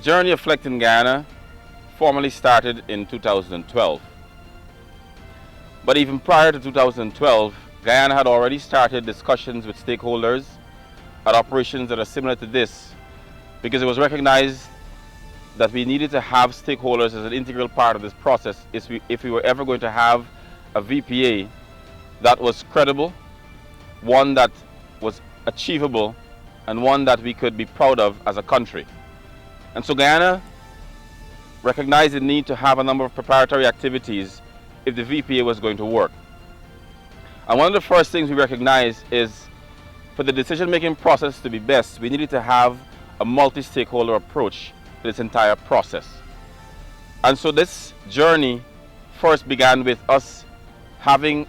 Journey of FLEGT in Guyana formally started in 2012. But even prior to 2012, Guyana had already started discussions with stakeholders at operations that are similar to this, because it was recognized that we needed to have stakeholders as an integral part of this process if we were ever going to have a VPA that was credible, one that was achievable, and one that we could be proud of as a country. And so Guyana recognized the need to have a number of preparatory activities if the VPA was going to work. And one of the first things we recognized is, for the decision-making process to be best, we needed to have a multi-stakeholder approach to this entire process. And so this journey first began with us having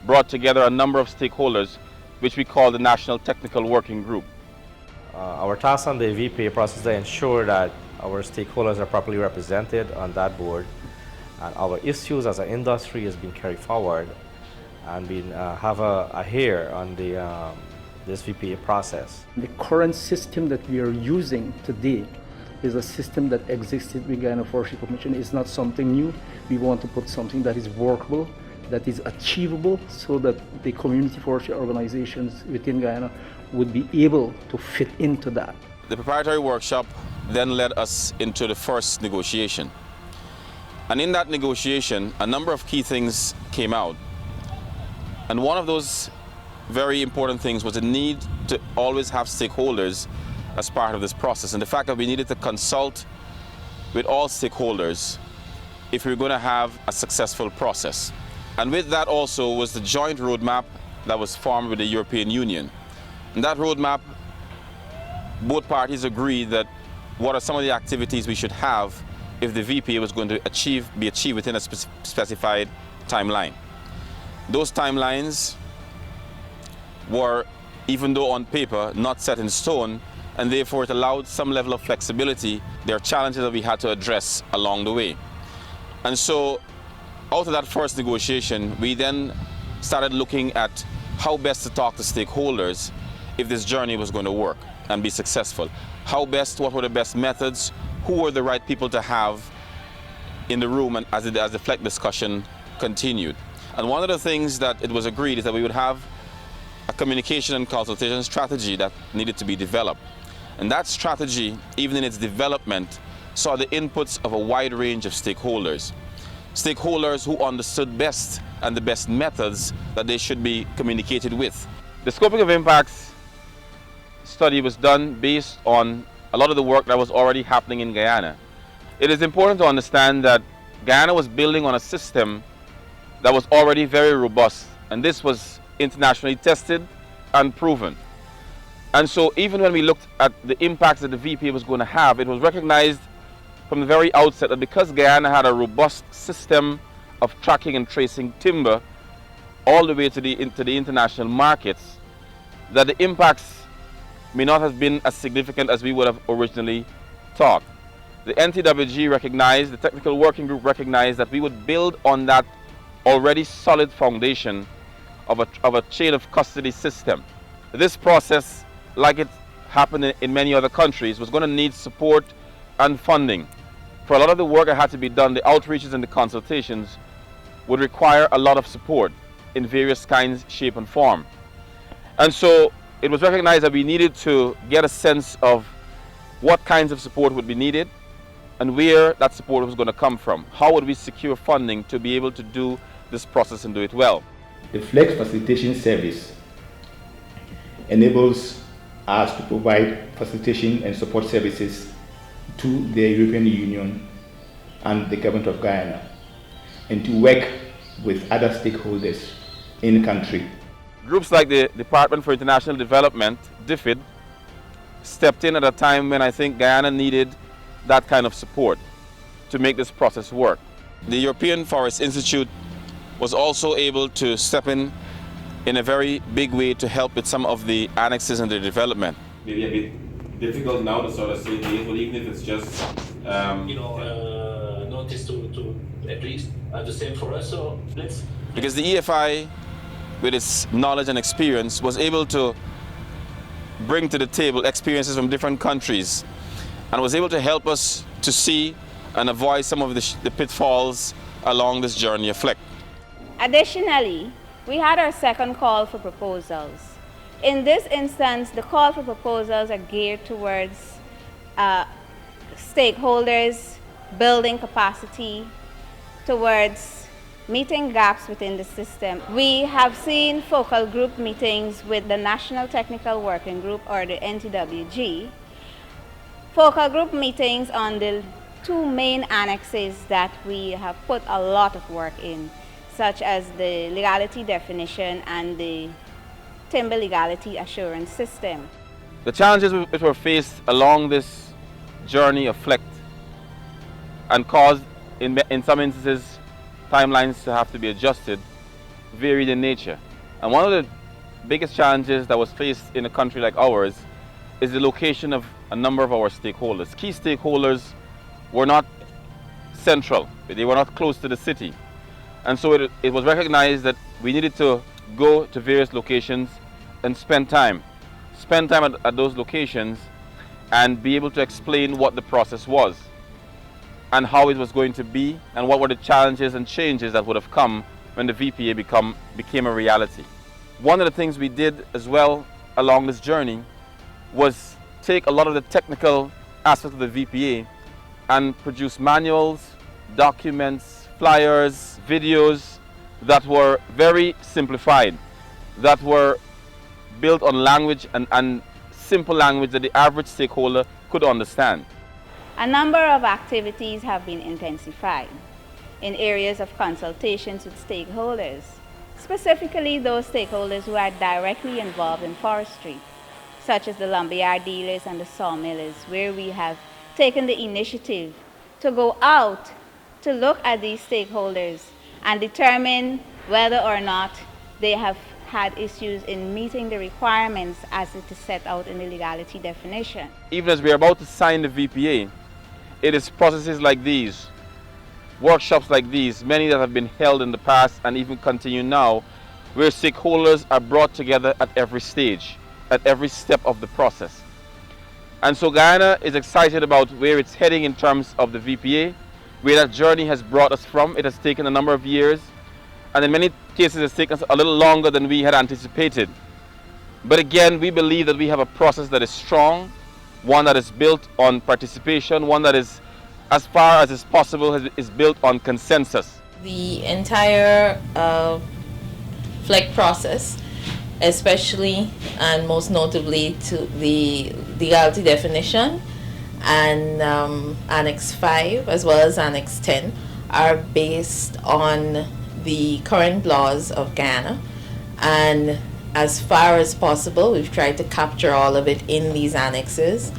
brought together a number of stakeholders, which we call the National Technical Working Group. Our task on the VPA process is to ensure that our stakeholders are properly represented on that board, and our issues as an industry is being carried forward, and we have a hear on this VPA process. The current system that we are using today is a system that existed with Guyana Forestry Commission. It's not something new. We want to put something that is workable, that is achievable, so that the community forestry organizations within Guyana would be able to fit into that. The preparatory workshop then led us into the first negotiation. And in that negotiation, a number of key things came out. And one of those very important things was the need to always have stakeholders as part of this process, and the fact that we needed to consult with all stakeholders if we were going to have a successful process. And with that also was the joint roadmap that was formed with the European Union. And that roadmap, both parties agreed that what are some of the activities we should have if the VPA was going to be achieved within a specified timeline. Those timelines were, even though on paper, not set in stone, and therefore it allowed some level of flexibility. There are challenges that we had to address along the way. And so out of that first negotiation, we then started looking at how best to talk to stakeholders if this journey was going to work and be successful. How best, what were the best methods, who were the right people to have in the room, and as the FLEGT discussion continued. And one of the things that it was agreed is that we would have a communication and consultation strategy that needed to be developed. And that strategy, even in its development, saw the inputs of a wide range of stakeholders. Stakeholders who understood best and the best methods that they should be communicated with. The scoping of impacts study was done based on a lot of the work that was already happening in Guyana. It is important to understand that Guyana was building on a system that was already very robust, and this was internationally tested and proven. And so even when we looked at the impacts that the VPA was going to have, it was recognized from the very outset that because Guyana had a robust system of tracking and tracing timber all the way to the international markets, that the impacts may not have been as significant as we would have originally thought. The NTWG recognized, the Technical Working Group recognized, that we would build on that already solid foundation of a chain of custody system. This process, like it happened in many other countries, was going to need support and funding. For a lot of the work that had to be done, the outreaches and the consultations would require a lot of support in various kinds, shape and form. And so it was recognized that we needed to get a sense of what kinds of support would be needed and where that support was going to come from. How would we secure funding to be able to do this process and do it well? The FLEGT facilitation service enables us to provide facilitation and support services to the European Union and the government of Guyana, and to work with other stakeholders in the country. Groups like the Department for International Development, DFID, stepped in at a time when I think Guyana needed that kind of support to make this process work. The European Forest Institute was also able to step in a very big way to help with some of the annexes and the development. Maybe a bit difficult now to sort of say date, but even if it's just notice to at least the same for us. So let's. Because the EFI, with its knowledge and experience, was able to bring to the table experiences from different countries and was able to help us to see and avoid some of the pitfalls along this journey of FLEGT. Additionally, we had our second call for proposals. In this instance, the call for proposals are geared towards stakeholders building capacity, towards meeting gaps within the system. We have seen focal group meetings with the National Technical Working Group, or the NTWG, focal group meetings on the two main annexes that we have put a lot of work in, such as the legality definition and the timber legality assurance system. The challenges which were faced along this journey of FLEGT and caused, in some instances, timelines to have to be adjusted, varied in nature. And one of the biggest challenges that was faced in a country like ours is the location of a number of our stakeholders. Key stakeholders were not central, they were not close to the city. And so it was recognized that we needed to go to various locations and spend time at those locations and be able to explain what the process was and how it was going to be and what were the challenges and changes that would have come when the VPA became a reality. One of the things we did as well along this journey was take a lot of the technical aspects of the VPA and produce manuals, documents, flyers, videos that were very simplified, that were built on language and simple language that the average stakeholder could understand. A number of activities have been intensified in areas of consultations with stakeholders, specifically those stakeholders who are directly involved in forestry, such as the lumberyard dealers and the sawmillers, where we have taken the initiative to go out to look at these stakeholders and determine whether or not they have had issues in meeting the requirements as it is set out in the legality definition. Even as we are about to sign the VPA, it is processes like these, workshops like these, many that have been held in the past and even continue now, where stakeholders are brought together at every stage, at every step of the process. And so Guyana is excited about where it's heading in terms of the VPA, where that journey has brought us from. It has taken a number of years, and in many cases it's taken us a little longer than we had anticipated. But again, we believe that we have a process that is strong, one that is built on participation, one that is, as far as is possible, is built on consensus. The entire FLEGT process, especially and most notably to the legality definition and Annex 5 as well as Annex 10, are based on the current laws of Guyana, and as far as possible we've tried to capture all of it in these annexes.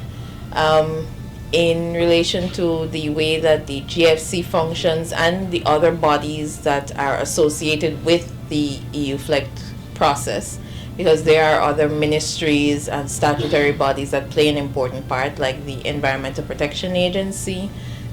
In relation to the way that the GFC functions and the other bodies that are associated with the EU FLEGT process, because there are other ministries and statutory bodies that play an important part, like the Environmental Protection Agency,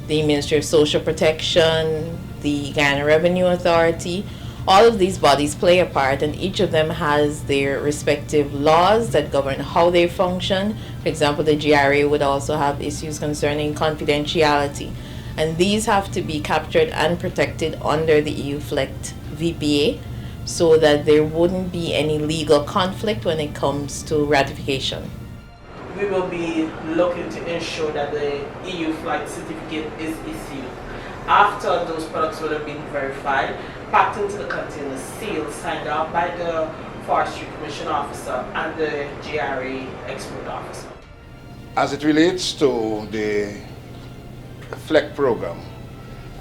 the Ministry of Social Protection, the Guyana Revenue Authority. All of these bodies play a part, and each of them has their respective laws that govern how they function. For example, the GRA would also have issues concerning confidentiality, and these have to be captured and protected under the EU FLEGT VPA so that there wouldn't be any legal conflict when it comes to ratification. We will be looking to ensure that the EU FLEGT certificate is issued after those products will have been verified, packed into the container, sealed, signed off by the Forestry Commission officer and the GRA expert officer. As it relates to the FLEGT program,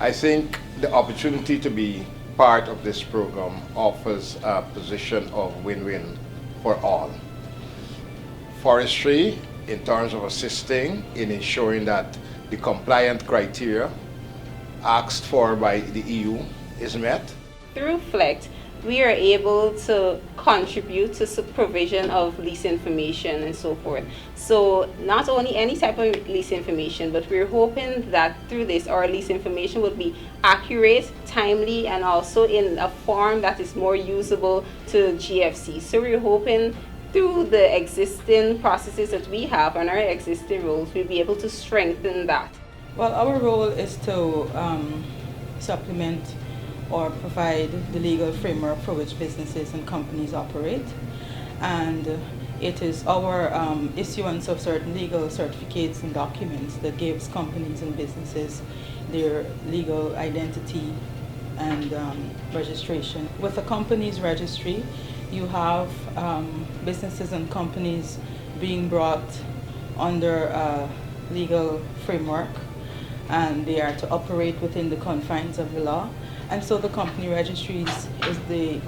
I think the opportunity to be part of this program offers a position of win-win for all. Forestry, in terms of assisting in ensuring that the compliant criteria asked for by the EU is met. Through FLEGT, we are able to contribute to supervision of lease information and so forth. So not only any type of lease information, but we're hoping that through this our lease information will be accurate, timely, and also in a form that is more usable to GFC. So we're hoping through the existing processes that we have and our existing roles, we'll be able to strengthen that? Well, our role is to supplement or provide the legal framework for which businesses and companies operate. And it is our issuance of certain legal certificates and documents that gives companies and businesses their legal identity and registration. With a company's registry, you have businesses and companies being brought under a legal framework, and they are to operate within the confines of the law. And so the company registry is the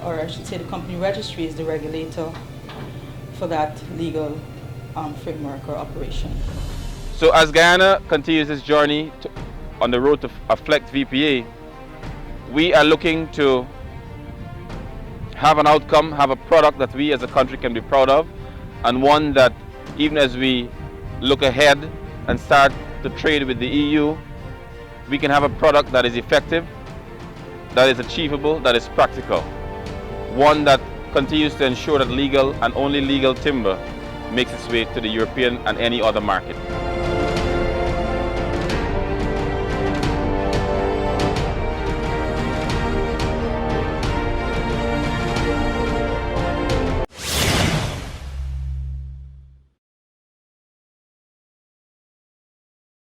company registry is the regulator for that legal framework or operation. So as Guyana continues its journey on the road to a FLEGT VPA, we are looking to have an outcome, have a product that we as a country can be proud of, and one that even as we look ahead and start to trade with the EU, we can have a product that is effective, that is achievable, that is practical. One that continues to ensure that legal and only legal timber makes its way to the European and any other market.